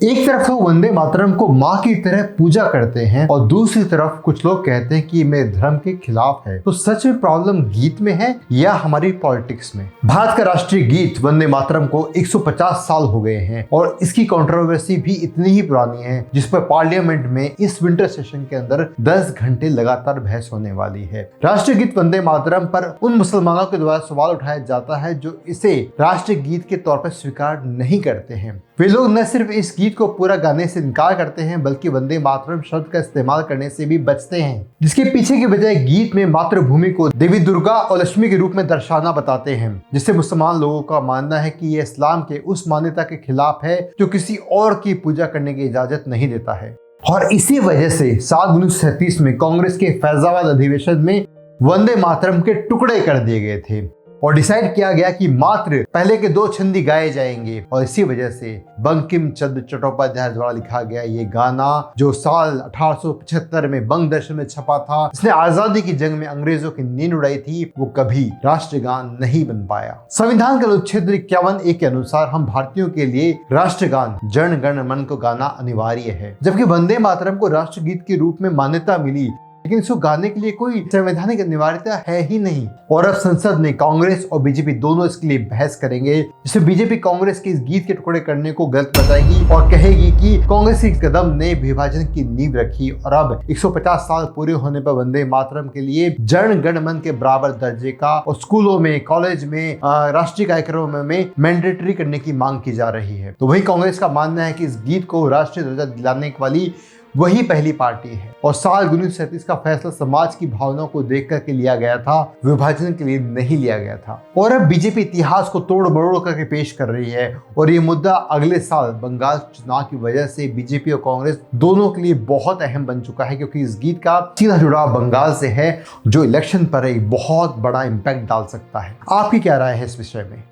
एक तरफ लोग वंदे मातरम को माँ की तरह पूजा करते हैं और दूसरी तरफ कुछ लोग कहते हैं कि ये मेरे धर्म के खिलाफ है। तो सच में प्रॉब्लम गीत में है या हमारी पॉलिटिक्स में? भारत का राष्ट्रीय गीत वंदे मातरम को 150 साल हो गए हैं और इसकी कंट्रोवर्सी भी इतनी ही पुरानी है जिस पर पार्लियामेंट में इस विंटर सेशन के अंदर 10 घंटे लगातार बहस होने वाली है। राष्ट्रीय गीत वंदे मातरम पर उन मुसलमानों के द्वारा सवाल उठाया जाता है जो इसे राष्ट्रीय गीत के तौर पर स्वीकार नहीं करते हैं। वे लोग न सिर्फ इस गीत को पूरा गाने से इनकार करते हैं बल्कि वंदे मातरम शब्द का इस्तेमाल करने से भी बचते हैं, जिसके पीछे की वजह गीत में मातृभूमि को देवी दुर्गा और लक्ष्मी के रूप में दर्शाना बताते हैं, जिससे मुसलमान लोगों का मानना है कि यह इस्लाम के उस मान्यता के खिलाफ है जो किसी और की पूजा करने की इजाजत नहीं देता है। और इसी वजह से साल 1937 में कांग्रेस के फैजाबाद अधिवेशन में वंदे मातरम के टुकड़े कर दिए गए थे और डिसाइड किया गया कि मात्र पहले के 2 छंदी गाए जाएंगे। और इसी वजह से बंकिम चंद्र चट्टोपाध्याय द्वारा लिखा गया ये गाना जो साल 1875 में बंग दर्शन में छपा था, इसने आजादी की जंग में अंग्रेजों की नींद उड़ाई थी, वो कभी राष्ट्रगान नहीं बन पाया। संविधान के अनुच्छेद 51A के अनुसार हम भारतीयों के लिए राष्ट्रगान जन गण मन को गाना अनिवार्य है, जबकि वंदे मातरम को राष्ट्रगीत के रूप में मान्यता मिली, लेकिन इसको गाने के लिए कोई संवैधानिक अनिवार्यता है ही नहीं। और अब संसद में कांग्रेस और बीजेपी दोनों इसके लिए बहस करेंगे, जिसमें बीजेपी कांग्रेस के इस गीत के टुकड़े करने को गलत बताएगी और कहेगी कि कांग्रेस के कदम ने विभाजन की नींव रखी और अब 150 साल पूरे होने पर वंदे मातरम के लिए जन गण मन के बराबर दर्जे का और स्कूलों में, कॉलेज में, राष्ट्रीय कार्यक्रमों में मैंडेटरी करने की मांग की जा रही है। तो वही कांग्रेस का मानना है कि इस गीत को राष्ट्रीय दर्जा दिलाने वाली वही पहली पार्टी है और साल 1937 का फैसला समाज की भावनाओं को देख करके लिया गया था, विभाजन के लिए नहीं लिया गया था। और अब बीजेपी इतिहास को तोड़ मरोड़ करके पेश कर रही है और ये मुद्दा अगले साल बंगाल चुनाव की वजह से बीजेपी और कांग्रेस दोनों के लिए बहुत अहम बन चुका है, क्योंकि इस गीत का सीधा जुड़ाव बंगाल से है जो इलेक्शन पर एक बहुत बड़ा इम्पैक्ट डाल सकता है। आपकी क्या राय है इस विषय में?